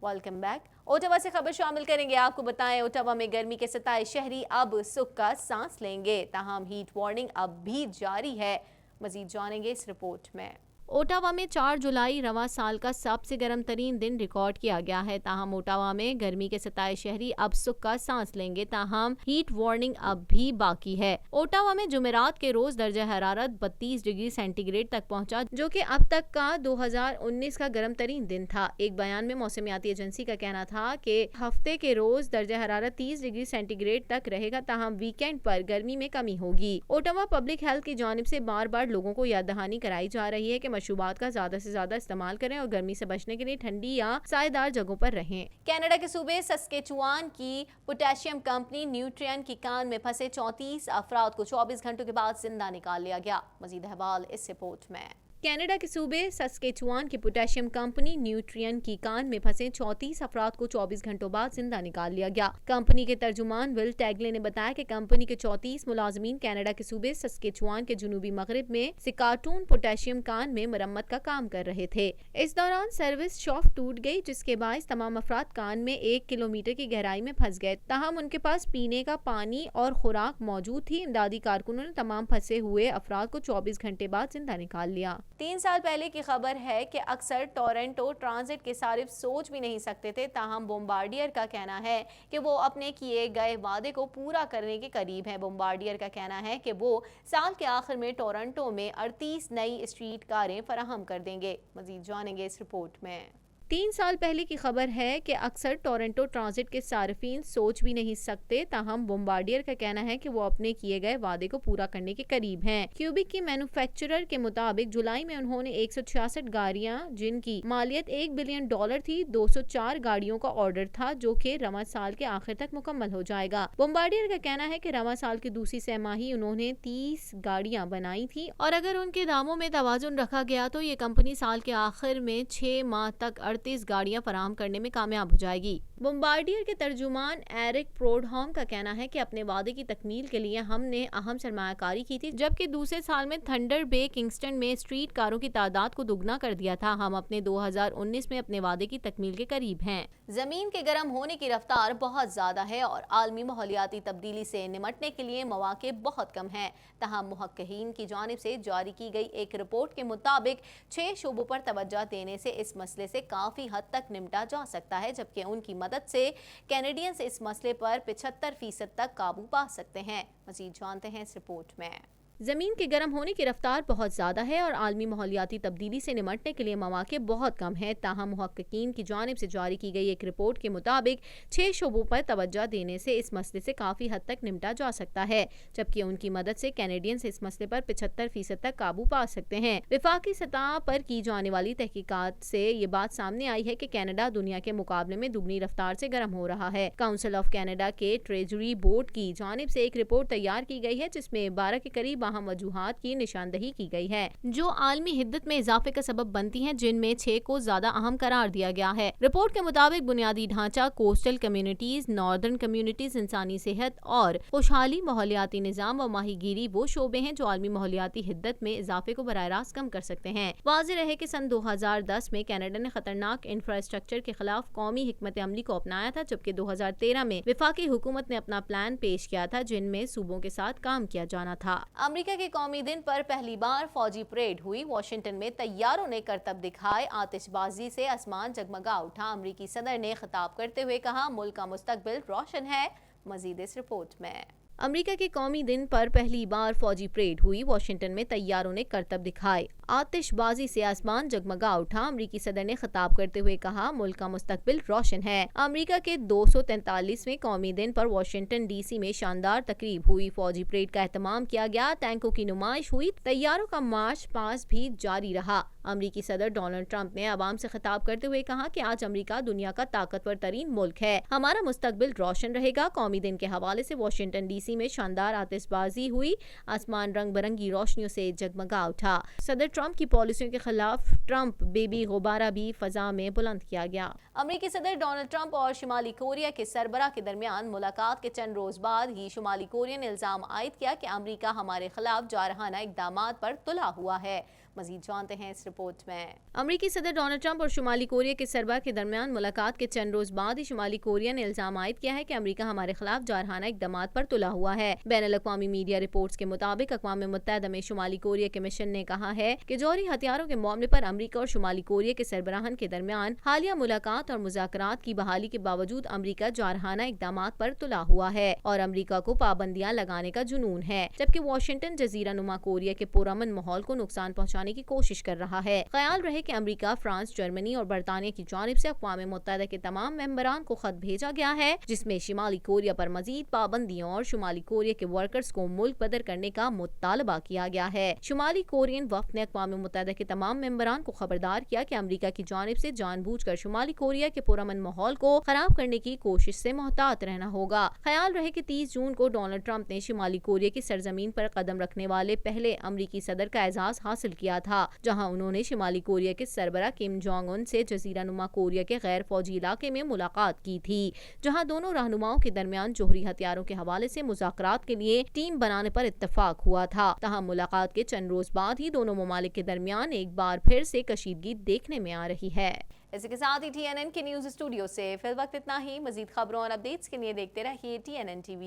Welcome back. Ottawa से खबर शामिल करेंगे। आपको बताएं, ओटावा में गर्मी के सताए शहरी अब सुख का सांस लेंगे, ताहम हीट वार्निंग अब भी जारी है। मजीद जानेंगे इस रिपोर्ट में। ओटावा में 4 जुलाई रवा साल का सबसे गर्म तरीन दिन रिकॉर्ड किया गया है। ताहम ओटावा में गर्मी के सताए शहरी अब सुख का सांस लेंगे, ताहम हीट वार्निंग अब भी बाकी है। ओटावा में जुमेरात के रोज दर्जा हरारत 32 डिग्री सेंटीग्रेड तक पहुंचा, जो कि अब तक का 2019 का गर्म तरीन दिन था। एक बयान में मौसमियाती एजेंसी का कहना था कि हफ्ते के रोज दर्जा हरारत 30 डिग्री सेंटीग्रेड तक रहेगा, ताहम वीकेंड पर गर्मी में कमी होगी। ओटावा पब्लिक हेल्थ की जानिब से बार बार लोगों को याद दहानी कराई जा रही है कि मशरूबात का ज्यादा से ज्यादा इस्तेमाल करें और गर्मी से बचने के लिए ठंडी या सायेदार जगहों पर रहें। कनाडा के सूबे सस्केचुआन की पोटेशियम कंपनी न्यूट्रियन की कान में फंसे 34 अफराद को 24 घंटों के बाद जिंदा निकाल लिया गया। मजीद अहवाल इस रिपोर्ट में। कनाडा के सूबे सस्केचुआन की पोटेशियम कंपनी न्यूट्रियन की कान में फंसे 34 अफराद को 24 घंटों बाद जिंदा निकाल लिया गया। कंपनी के तर्जुमान विल टैगले ने बताया कि कंपनी के 34 मुलाजमीन कनाडा के सूबे सस्केचुआन के जुनूबी मगरिब में सिकाटून पोटेशियम कान में मरम्मत का काम कर रहे थे। इस दौरान सर्विस शाफ्ट टूट गई, जिसके बायस तमाम अफराद कान में 1 किलोमीटर की गहराई में फंस गए। ताहम उनके पास पीने का पानी और खुराक मौजूद थी। इमदादी कारकुनों ने तमाम फंसे हुए अफराद को 24 घंटे बाद जिंदा निकाल लिया। 3 साल पहले की खबर है कि अक्सर टोरंटो ट्रांजिट के सारिफ सोच भी नहीं सकते थे, ताहम बोम्बार्डियर का कहना है कि वो अपने किए गए वादे को पूरा करने के करीब है। बोम्बार्डियर का कहना है कि वो साल के आखिर में टोरंटो में 38 नई स्ट्रीट कारें फराहम कर देंगे। मजीद जानेंगे इस रिपोर्ट में। 3 साल पहले की खबर है कि अक्सर टोरंटो ट्रांजिट के सार्फिन सोच भी नहीं सकते, ताहम बोम्बार्डियर का कहना है कि वो अपने किए गए वादे को पूरा करने के करीब हैं। क्यूबिक की मैन्युफैक्चरर के मुताबिक जुलाई में उन्होंने 166 गाड़ियां, जिनकी मालियत $1 बिलियन थी, 204 गाड़ियों का ऑर्डर था, जो कि रवा साल के आखिर तक मुकम्मल हो जाएगा। बोम्बार्डियर का कहना है कि रवा साल की दूसरी सहमाही उन्होंने 30 गाड़ियां बनाई थी और अगर उनके दामों में तवाजुन रखा गया तो ये कंपनी साल के आखिर में 6 माह तक 38 गाड़ियां फराहम करने में कामयाब हो जाएगी। बोम्बार्डियर के तर्जुमान एरिक प्रोडहॉम का कहना है कि अपने वादे की तकमील के लिए हमने अहम सरमायाकारी की थी, जबकि दूसरे साल में थंडर बे किंगस्टन में स्ट्रीट कारों की तादाद को दुगना कर दिया था। हम अपने 2019 में अपने वादे की तकमील के करीब हैं। जमीन के गर्म होने की रफ्तार बहुत ज्यादा है और आलमी माहौलियाती तब्दीली से निमटने के लिए मौके बहुत कम हैं। तहम मुहक्कीकीन की जानिब से जारी की गई एक रिपोर्ट के मुताबिक 6 शोबों पर तवज्जो देने से इस मसले से काफी हद तक निपटा जा सकता है, जबकि उनकी मदद से कैनेडियंस इस मसले पर 75% तक काबू पा सकते हैं। मजीद जानते हैं इस रिपोर्ट में। जमीन के गर्म होने की रफ्तार बहुत ज्यादा है और आलमी माहौलियाती तब्दीली से निमटने के लिए मौके बहुत कम है। ताहम मुहक्कीकीन की जानिब से जारी की गई एक रिपोर्ट के मुताबिक 6 शोबों पर तवज्जो देने से इस मसले से काफी हद तक निपटा जा सकता है, जबकि उनकी मदद से कैनेडियंस इस मसले पर 75% तक काबू पा सकते हैं। विफाकी सतह पर की जाने वाली तहकीकात से ये बात सामने आई है कि कनाडा दुनिया के मुकाबले में दुगनी रफ्तार से गर्म हो रहा है। काउंसिल ऑफ कनाडा के ट्रेजरी बोर्ड की जानिब से एक रिपोर्ट तैयार की गई है, जिसमें 12 के करीब अहम वजूहात की निशानदही की गई है जो आलमी हिद्दत में इजाफे का सबब बनती हैं, जिनमें 6 को ज्यादा अहम करार दिया गया है। रिपोर्ट के मुताबिक बुनियादी ढांचा, कोस्टल कम्युनिटीज, नॉर्दर्न कम्युनिटीज, इंसानी सेहत और खुशहाली, माहौलियाती निजाम व माहीगीरी वो शोबे हैं जो आलमी माहौलियाती हिद्दत में इजाफे को बराह रास्त कम कर सकते हैं। वाज़ेह रहे कि सन 2010 में कनाडा ने खतरनाक इंफ्रास्ट्रक्चर के खिलाफ कौमी हिकमत अमली को अपनाया था, जबकि 2013 में विफाकी हुकूमत ने अपना प्लान पेश किया था, जिनमें सूबों के साथ काम किया जाना था। अमेरिका के कौमी दिन पर पहली बार फौजी परेड हुई। वाशिंगटन में तैयारों ने करतब दिखाए, आतिशबाजी से आसमान जगमगा उठा। अमेरिकी सदर ने खिताब करते हुए कहा, मुल्क का मुस्तकबिल रोशन है। मजीद इस रिपोर्ट में। अमेरिका के कौमी दिन पर पहली बार फौजी परेड हुई। वाशिंगटन में तैयारों ने करतब दिखाए, आतिशबाजी से आसमान जगमगा उठा। अमेरिकी सदर ने खिताब करते हुए कहा, मुल्क का मुस्तकबिल रोशन है। अमेरिका के 243वें कौमी दिन पर वाशिंगटन डीसी में शानदार तकरीब हुई। फौजी परेड का एहतमाम किया गया, टैंकों की नुमाइश हुई, तैयारों का मार्च पास भी जारी रहा। अमेरिकी सदर डोनाल्ड ट्रंप ने अवाम से खिताब करते हुए कहा कि आज अमेरिका दुनिया का ताकतवर तरीन मुल्क है, हमारा मुस्तकबिल रोशन रहेगा। कौमी दिन के हवाले से वाशिंगटन डीसी में शानदार आतिशबाजी हुई, आसमान रंग बिरंगी रोशनियों से जगमगा उठा। सदर ट्रंप की पॉलिसियों के खिलाफ ट्रंप बेबी गुब्बारा भी फजा में बुलंद किया गया। अमेरिकी सदर डोनाल्ड ट्रंप और शुमाली कोरिया के सरबराह के दरमियान मुलाकात के चंद रोज बाद ही शुमाली कोरिया ने इल्जाम आयद किया कि अमेरिका हमारे खिलाफ जारहाना इकदामात पर तुला हुआ है। मजीद जानते हैं इस रिपोर्ट में। अमरीकी सदर डोनाल्ड ट्रंप और शुमाली कोरिया के सरबराह के दरमियान मुलाकात के चंद रोज बाद ही शुमाली कोरिया ने इल्जाम आयद किया है कि अमरीका हमारे खिलाफ जारहाना इकदामात पर तुला हुआ है। बैनुल-अक़वामी मीडिया रिपोर्ट्स के मुताबिक अक़वाम मुत्तहिदा में शुमाली कोरिया के मिशन ने कहा है कि जौहरी हथियारों के मामले पर अमरीका और शुमाली कोरिया के सरबराहन के दरमियान हालिया मुलाकात और मुज़ाकरात की बहाली के बावजूद अमरीका जारहाना इकदामात पर तुला हुआ है और अमरीका को पाबंदियां लगाने का जुनून है, जबकि वाशिंगटन जजीरा नुमा कोरिया के पुरअमन माहौल को नुकसान पहुंचाने की कोशिश कर रहा है। ख्याल रहे कि अमरीका, फ्रांस, जर्मनी और बरतानिया की जानिब से अक़वाम मुत्तहिदा के तमाम मेंबरान को खत भेजा गया है जिसमें शुमाली कोरिया पर मजीद पाबंदियों और शुमाली कोरिया के वर्कर्स को मुल्क बदर करने का मुतालबा किया गया है। शुमाली कोरियन वफ़द ने अक़वाम मुत्तहिदा के तमाम मेंबरान को खबरदार किया कि अमरीका की जानिब से जानबूझकर शुमाली कोरिया के पुरअमन माहौल को खराब करने की कोशिश से मोहतात रहना होगा। ख्याल रहे कि 30 जून को डोनाल्ड ट्रंप ने शुमाली कोरिया की सरजमीन पर कदम रखने वाले पहले अमरीकी सदर का एजाज हासिल किया था, जहां उन्होंने शुमाली कोरिया के सरबराह किम जोंग उन से जजीरा नुमा कोरिया के गैर फौजी इलाके में मुलाकात की थी, जहां दोनों रहनुमाओं के दरमियान जोहरी हथियारों के हवाले से मुज़ाकरात के लिए टीम बनाने पर इत्तफाक हुआ था। तहम मुलाकात के चंद रोज बाद ही दोनों ममालिक के दरमियान एक बार फिर से कशीदगी देखने में आ रही है। इसी के साथ ही TNN के न्यूज़ स्टूडियो से फिल वक्त इतना ही। मजीद खबरों और अपडेट्स के लिए देखते रहिए TNN TV।